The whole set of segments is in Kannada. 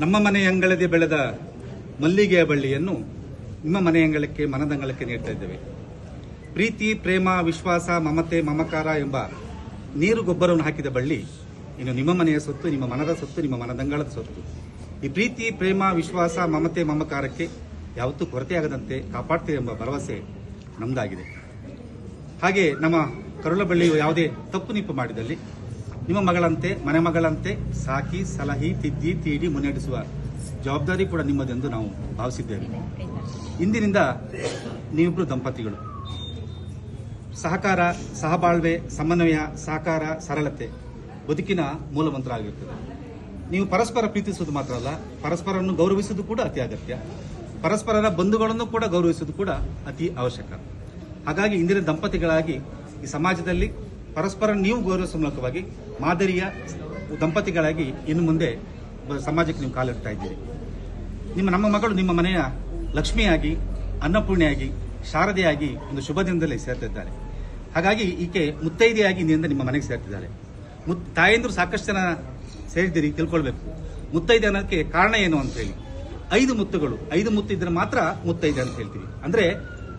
ನಮ್ಮ ಮನೆಯಂಗಳದೆ ಬೆಳೆದ ಮಲ್ಲಿಗೆಯ ಬಳ್ಳಿಯನ್ನು ನಿಮ್ಮ ಮನೆಯಂಗಳಕ್ಕೆ ಮನದಂಗಳಕ್ಕೆ ನೀಡ್ತಾ ಇದ್ದೇವೆ. ಪ್ರೀತಿ, ಪ್ರೇಮ, ವಿಶ್ವಾಸ, ಮಮತೆ, ಮಮಕಾರ ಎಂಬ ನೀರು ಗೊಬ್ಬರವನ್ನು ಹಾಕಿದ ಬಳ್ಳಿ ಇನ್ನು ನಿಮ್ಮ ಮನೆಯ ಸೊತ್ತು, ನಿಮ್ಮ ಮನದ ಸೊತ್ತು, ನಿಮ್ಮ ಮನದಂಗಳದ ಸೊತ್ತು. ಈ ಪ್ರೀತಿ, ಪ್ರೇಮ, ವಿಶ್ವಾಸ, ಮಮತೆ, ಮಮಕಾರಕ್ಕೆ ಯಾವತ್ತೂ ಕೊರತೆಯಾಗದಂತೆ ಕಾಪಾಡ್ತೀವಿ ಎಂಬ ಭರವಸೆ ನಮ್ದಾಗಿದೆ. ಹಾಗೆ ನಮ್ಮ ಕರುಳ ಬಳ್ಳಿಯು ಯಾವುದೇ ತಪ್ಪು ನಿಪ್ಪು ಮಾಡಿದಲ್ಲಿ ನಿಮ್ಮ ಮಗಳಂತೆ, ಮನೆ ಮಗಳಂತೆ ಸಾಕಿ, ಸಲಹಿ, ತಿದ್ದಿ, ತೀಡಿ ಮುನ್ನಡೆಸುವ ಜವಾಬ್ದಾರಿ ಕೂಡ ನಿಮ್ಮದೆಂದು ನಾವು ಭಾವಿಸಿದ್ದೇವೆ. ಇಂದಿನಿಂದ ನೀವಿಬ್ಬರು ದಂಪತಿಗಳು. ಸಹಕಾರ, ಸಹಬಾಳ್ವೆ, ಸಮನ್ವಯ, ಸಹಕಾರ, ಸರಳತೆ ಬದುಕಿನ ಮೂಲಮಂತ್ರ ಆಗಿರುತ್ತದೆ. ನೀವು ಪರಸ್ಪರ ಪ್ರೀತಿಸುವುದು ಮಾತ್ರ ಅಲ್ಲ, ಪರಸ್ಪರವನ್ನು ಗೌರವಿಸುವುದು ಕೂಡ ಅತಿ ಅಗತ್ಯ. ಪರಸ್ಪರರ ಬಂಧುಗಳನ್ನು ಕೂಡ ಗೌರವಿಸುವುದು ಕೂಡ ಅತಿ ಅವಶ್ಯಕ. ಹಾಗಾಗಿ ಇಂದಿನ ದಂಪತಿಗಳಾಗಿ ಈ ಸಮಾಜದಲ್ಲಿ ಪರಸ್ಪರ ನೀವು ಗೌರವಿಸುವ ಮೂಲಕವಾಗಿ ಮಾದರಿಯ ದಂಪತಿಗಳಾಗಿ ಇನ್ನು ಮುಂದೆ ಸಮಾಜಕ್ಕೆ ನೀವು ಕಾಲಿಡ್ತಾ ಇದ್ದೀರಿ. ನಮ್ಮ ಮಗಳು ನಿಮ್ಮ ಮನೆಯ ಲಕ್ಷ್ಮಿಯಾಗಿ, ಅನ್ನಪೂರ್ಣೆಯಾಗಿ, ಶಾರದೆಯಾಗಿ ಒಂದು ಶುಭ ದಿನದಲ್ಲಿ ಸೇರ್ತಿದ್ದಾರೆ. ಹಾಗಾಗಿ ಈಕೆ ಮುತ್ತೈದೆಯಾಗಿ ಇಂದಿನಿಂದ ನಿಮ್ಮ ಮನೆಗೆ ಸೇರ್ತಿದ್ದಾರೆ. ತಾಯಂದ್ರು ಸಾಕಷ್ಟು ಜನ ಸೇರಿದ್ದೀರಿ, ತಿಳ್ಕೊಳ್ಬೇಕು ಮುತ್ತೈದೆ ಅನ್ನೋದಕ್ಕೆ ಕಾರಣ ಏನು ಅಂತ ಹೇಳಿ. 5 ಮುತ್ತುಗಳು, 5 ಮುತ್ತು ಇದ್ರೆ ಮಾತ್ರ ಮುತ್ತೈದೆ ಅಂತ ಹೇಳ್ತೀವಿ. ಅಂದ್ರೆ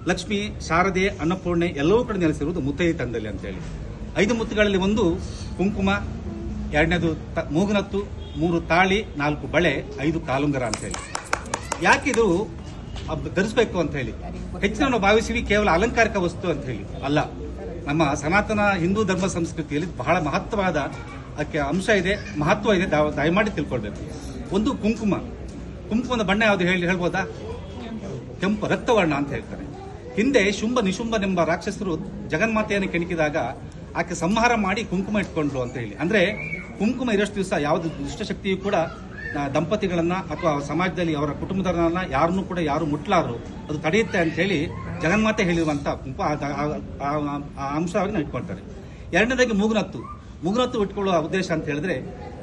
ಲಕ್ಷ್ಮಿ, ಶಾರದೆ, ಅನ್ನಪೂರ್ಣೆ ಎಲ್ಲವೂ ಕಡೆ ನೆಲೆಸಿರುವುದು ಮುತ್ತೈದೆ ತಂದಲ್ಲಿ ಅಂತ ಹೇಳಿ. 5 ಮುತ್ತುಗಳಲ್ಲಿ ಒಂದು ಕುಂಕುಮ, 2ನೇದು ಮೂಗುನತ್ತು, 3 ತಾಳಿ, 4 ಬಳೆ, 5 ಕಾಲುಂಗರ ಅಂತ ಹೇಳಿ. ಯಾಕಿದು ಧರಿಸಬೇಕು ಅಂತ ಹೇಳಿ ಹೆಚ್ಚಿನ ನಾವು ಭಾವಿಸಿವಿ ಕೇವಲ ಅಲಂಕಾರಿಕ ವಸ್ತು ಅಂತ ಹೇಳಿ ಅಲ್ಲ. ನಮ್ಮ ಸನಾತನ ಹಿಂದೂ ಧರ್ಮ ಸಂಸ್ಕೃತಿಯಲ್ಲಿ ಬಹಳ ಮಹತ್ವವಾದ ಅಂಶ ಇದೆ, ಮಹತ್ವ ಇದೆ. ದಯಮಾಡಿ ತಿಳ್ಕೊಳ್ಬೇಕು. ಒಂದು ಕುಂಕುಮದ ಬಣ್ಣ ಯಾವುದು ಹೇಳ್ಬೋದಾ? ಕೆಂಪು ರಕ್ತವರ್ಣ ಅಂತ ಹೇಳ್ತಾರೆ. ಹಿಂದೆ ಶುಂಭ ನಿಶುಂಭನೆಂಬ ರಾಕ್ಷಸರು ಜಗನ್ಮಾತೆಯನ್ನು ಕೆಣಕಿದಾಗ ಆಕೆ ಸಂಹಾರ ಮಾಡಿ ಕುಂಕುಮ ಇಟ್ಕೊಂಡ್ರು ಅಂತ ಹೇಳಿ. ಅಂದ್ರೆ ಕುಂಕುಮ ಇರೋಷ್ಟು ದಿವಸ ಯಾವುದು ದುಷ್ಟಶಕ್ತಿಯು ಕೂಡ ದಂಪತಿಗಳನ್ನ ಅಥವಾ ಸಮಾಜದಲ್ಲಿ ಅವರ ಕುಟುಂಬದವರನ್ನ ಯಾರನ್ನೂ ಕೂಡ ಯಾರು ಮುಟ್ಲಾರು, ಅದು ತಡೆಯುತ್ತೆ ಅಂತ ಹೇಳಿ ಜಗನ್ಮಾತೆ ಹೇಳಿರುವಂತ ಆ ಅಂಶವಾಗಿ ನಾವು ಇಟ್ಕೊಳ್ತಾರೆ. 2ನೇದಾಗಿ ಮೂಗುನತ್ತು ಇಟ್ಕೊಳ್ಳುವ ಉದ್ದೇಶ ಅಂತ ಹೇಳಿದ್ರೆ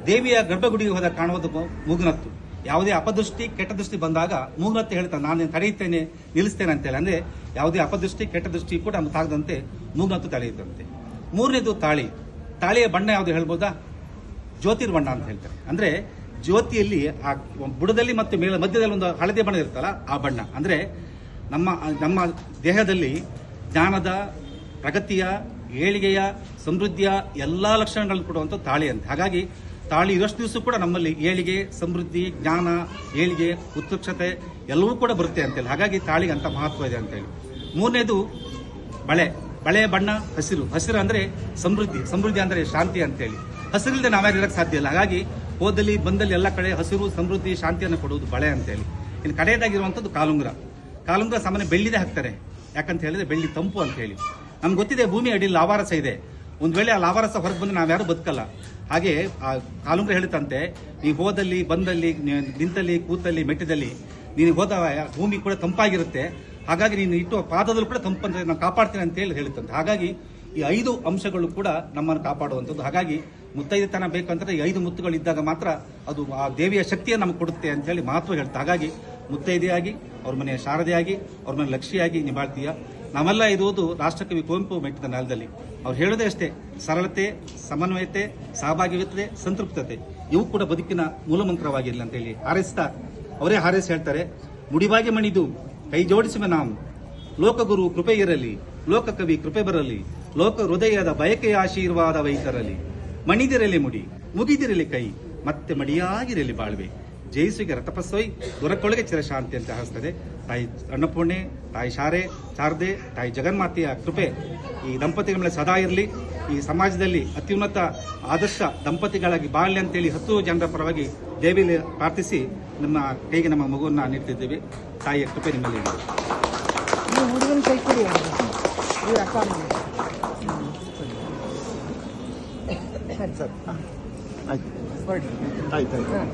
ದೇವಿಯ ಗರ್ಭಗುಡಿಗೆ ಹೋದಾಗ ಕಾಣುವುದು ಮೂಗುನತ್ತು. ಯಾವುದೇ ಅಪದೃಷ್ಟಿ, ಕೆಟ್ಟ ದೃಷ್ಟಿ ಬಂದಾಗ ಮೂಗುನತ್ತು ಹೇಳ್ತಾನೆ, ನಾನು ತಡೆಯುತ್ತೇನೆ, ನಿಲ್ಲಿಸ್ತೇನೆ ಅಂತ ಹೇಳಿ. ಅಂದ್ರೆ ಯಾವುದೇ ಅಪದೃಷ್ಟಿ, ಕೆಟ್ಟ ದೃಷ್ಟಿ ಕೂಡ ತಾಗದಂತೆ ಮೂಗುನತ್ತು ತಡೆಯುತ್ತಂತೆ. 3ನೇದು ತಾಳಿಯ ಬಣ್ಣ ಯಾವುದು ಹೇಳ್ಬೋದಾ? ಜ್ಯೋತಿರ್ಬಣ್ಣ ಅಂತ ಹೇಳ್ತಾರೆ. ಅಂದ್ರೆ ಜ್ಯೋತಿಯಲ್ಲಿ ಆ ಬುಡದಲ್ಲಿ ಮತ್ತು ಮಧ್ಯದಲ್ಲಿ ಒಂದು ಹಳದಿ ಬಣ್ಣ ಇರುತ್ತಲ್ಲ, ಆ ಬಣ್ಣ. ಅಂದ್ರೆ ನಮ್ಮ ದೇಹದಲ್ಲಿ ಜ್ಞಾನದ, ಪ್ರಗತಿಯ, ಏಳಿಗೆಯ, ಸಮೃದ್ಧಿಯ ಎಲ್ಲಾ ಲಕ್ಷಣಗಳನ್ನು ಕೊಡುವಂತ ತಾಳಿ ಅಂತ. ಹಾಗಾಗಿ ತಾಳಿ ಇರೋಷ್ಟು ದಿವಸ ಕೂಡ ನಮ್ಮಲ್ಲಿ ಏಳಿಗೆ, ಸಮೃದ್ಧಿ, ಜ್ಞಾನ, ಏಳಿಗೆ, ಉತ್ಕೃಷ್ಟತೆ ಎಲ್ಲವೂ ಕೂಡ ಬರುತ್ತೆ ಅಂತೇಳಿ. ಹಾಗಾಗಿ ತಾಳಿಗೆ ಅಂತ ಮಹತ್ವ ಇದೆ ಅಂತೇಳಿ. 3ನೇದು ಬಳೆಯ ಬಣ್ಣ ಹಸಿರು ಅಂದ್ರೆ ಸಮೃದ್ಧಿ ಅಂದ್ರೆ ಶಾಂತಿ ಅಂತೇಳಿ. ಹಸಿರಿಲ್ಲದೆ ನಾವ್ಯಾರು ಇರಕ್ಕೆ ಸಾಧ್ಯ ಇಲ್ಲ. ಹಾಗಾಗಿ ಹೋದಲ್ಲಿ ಬಂದಲ್ಲಿ ಎಲ್ಲ ಕಡೆ ಹಸಿರು, ಸಮೃದ್ಧಿ, ಶಾಂತಿಯನ್ನು ಕೊಡುವುದು ಬಳೆ ಅಂತೇಳಿ. ಇನ್ನು ಕಡೆಯದಾಗಿರುವಂಥದ್ದು ಕಾಲುಂಗುರ ಸಾಮಾನ್ಯ ಬೆಳ್ಳಿದೆ ಹಾಕ್ತಾರೆ. ಯಾಕಂತ ಹೇಳಿದ್ರೆ ಬೆಳ್ಳಿ ತಂಪು ಅಂತ ಹೇಳಿ. ನಮ್ಗೆ ಗೊತ್ತಿದೆ ಭೂಮಿ ಅಡಿ ಲಾವಾರಸ ಇದೆ. ಒಂದ್ ವೇಳೆ ಆ ಲಾವಾರಸ ಹೊರಗೆ ಬಂದ್ರೆ ನಾವ್ಯಾರು ಬದುಕಲ್ಲ. ಹಾಗೆ ಆ ಕಾಲುಂಗುರ ಹೇಳುತ್ತಂತೆ, ನೀವು ಹೋದಲ್ಲಿ, ಬಂದಲ್ಲಿ, ನಿಂತಲ್ಲಿ, ಕೂತಲ್ಲಿ, ಮೆಟ್ಟಿದಲ್ಲಿ ನೀನು ಹೋದ ಭೂಮಿ ಕೂಡ ತಂಪಾಗಿರುತ್ತೆ. ಹಾಗಾಗಿ ನೀನು ಇಟ್ಟು ಪಾದದಲ್ಲೂ ಕೂಡ ತಂಪಂತ ನಾನು ಕಾಪಾಡ್ತೀನಿ ಅಂತ ಹೇಳುತ್ತಂತೆ. ಹಾಗಾಗಿ ಈ 5 ಅಂಶಗಳು ಕೂಡ ನಮ್ಮನ್ನು ಕಾಪಾಡುವಂಥದ್ದು. ಹಾಗಾಗಿ ಮುತ್ತೈದೆತನ ಬೇಕಂದ್ರೆ ಈ 5 ಮುತ್ತುಗಳು ಇದ್ದಾಗ ಮಾತ್ರ ಅದು ಆ ದೇವಿಯ ಶಕ್ತಿಯನ್ನು ನಮಗೆ ಕೊಡುತ್ತೆ ಅಂತ ಹೇಳಿ ಮಹತ್ವ ಹೇಳ್ತಾರೆ. ಹಾಗಾಗಿ ಮುತ್ತೈದೆಯಾಗಿ, ಅವ್ರ ಮನೆಯ ಶಾರದೆಯಾಗಿ, ಅವ್ರ ಮನೆ ಲಕ್ಷ್ಮಿಯಾಗಿ ನಿಭಾಳ್ತೀಯ. ನಾವೆಲ್ಲ ಇರುವುದು ರಾಷ್ಟ್ರಕವಿ ಕುವೆಂಪು ಮೆಟ್ಟಿದ ನೆಲದಲ್ಲಿ. ಅವ್ರು ಹೇಳೋದೇ ಅಷ್ಟೇ, ಸರಳತೆ, ಸಮನ್ವಯತೆ, ಸಹಭಾಗಿತ್ವತೆ, ಸಂತೃಪ್ತತೆ ಇವು ಕೂಡ ಬದುಕಿನ ಮೂಲಮಂತ್ರವಾಗಿರಲಿ ಅಂತ ಹೇಳಿ ಹಾರೈಸ್ತಾ ಅವರೇ ಹಾರೈಸಿ ಹೇಳ್ತಾರೆ. ಮುಡಿವಾಗಿ ಮಣಿದು ಕೈ ಜೋಡಿಸುವ ನಾವು, ಲೋಕಗುರು ಕೃಪೆ ಇರಲಿ, ಲೋಕಕವಿ ಕೃಪೆ ಬರಲಿ, ಲೋಕ ಹೃದಯದ ಬಯಕೆಯ ಆಶೀರ್ವಾದ ವೈತರಲಿ. ಮಣಿದಿರಲಿ ಮುಡಿ, ಮುಗಿದಿರಲಿ ಕೈ, ಮತ್ತೆ ಮಡಿಯಾಗಿರಲಿ ಬಾಳ್ವೆ. ಜಯಿಸುಗೆ ರಥಪಸ್ಸೊಯ್ ದೊರಕೊಳಗೆ ಚಿರಶಾಂತಿ ಅಂತ ಹಾರಿಸ್ತದೆ. ತಾಯಿ ಅನ್ನಪೂರ್ಣೆ, ತಾಯಿ ಶಾರದೆ, ತಾಯಿ ಜಗನ್ಮಾತೆಯ ಕೃಪೆ ಈ ದಂಪತಿಗಳ ಮೇಲೆ ಸದಾ ಇರಲಿ. ಈ ಸಮಾಜದಲ್ಲಿ ಅತ್ಯುನ್ನತ ಆದರ್ಶ ದಂಪತಿಗಳಾಗಿ ಬಾಳ್ಲಿ ಅಂತೇಳಿ 10 ಜನರ ಪರವಾಗಿ ದೇವಿಯಲ್ಲಿ ಪ್ರಾರ್ಥಿಸಿ ನಮ್ಮ ಕೈಗೆ ನಮ್ಮ ಮಗುವನ್ನ ನೀಡ್ತಿದ್ದೇವೆ. ತಾಯಿಯ ಕೃಪೆ ನಿಮ್ಮಲ್ಲಿ ಇದೆ. ಆಯ್ತು.